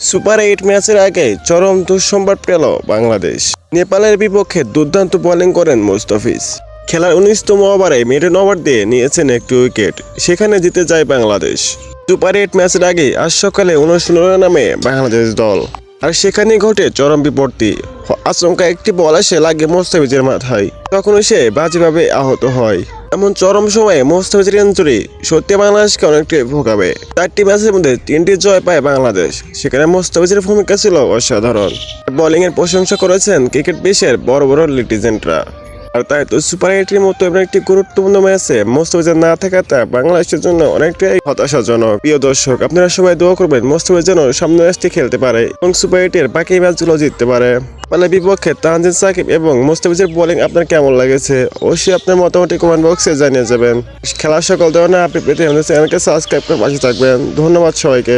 Super 8 ম্যাচের আগে চরম দুঃসংবাদ পেল বাংলাদেশ। নেপালের বিপক্ষে দুর্দান্ত বোলিং করেন মুস্তাফিজ। খেলার 19তম ওভারে মিডল ওভার দিয়ে নিয়েছেন একটি উইকেট, সেখানে জিতে যায় বাংলাদেশ। সুপার 8 ম্যাচের আগে আজ সকালে 19 রানে নামে বাংলাদেশ দল, আর সেখানেই ঘটে চরম বিপত্তি। আচমকা একটি বল এসে লাগে মুস্তাফিজের মাথায়, তখন সে বাজেভাবে আহত হয়। এমন চরম সময়ে মুস্তাফিজের ইনজুরি সত্যি বাংলাদেশকে অনেকটাই ভোগাবে। 4টি ম্যাচের মধ্যে 3টি জয় পায় বাংলাদেশ, সেখানে মুস্তাফিজের ভূমিকা ছিল অসাধারণ। বোলিং এর প্রশংসা করেছেন ক্রিকেট বিশ্বের বড় বড় লিজেন্ডরা। আর তাই তো সুপার 8-এর মতো এমন একটি গুরুত্বপূর্ণ ম্যাচে মুস্তাফিজের না থাকাটা বাংলাদেশের জন্য অনেকটাই হতাশাজনক। প্রিয় দর্শক, আপনারা সবাই দোয়া করবেন মুস্তাফিজ যেন সামনের ম্যাচটি খেলতে পারে এবং সুপার 8-এর বাকি ম্যাচগুলো জিততে পারে। নেপালের বিপক্ষে তানজিদ সাকিব এবং মুস্তাফিজের বোলিং আপনার কেমন লাগেছে অবশ্যই আপনার মতামত কমেন্ট বক্সে জানিয়ে যাবেন। খেলার সকল ধরনের আপডেট পেতে আমাদের চ্যানেলকে সাবস্ক্রাইব করে পাশে থাকবেন। ধন্যবাদ সবাইকে।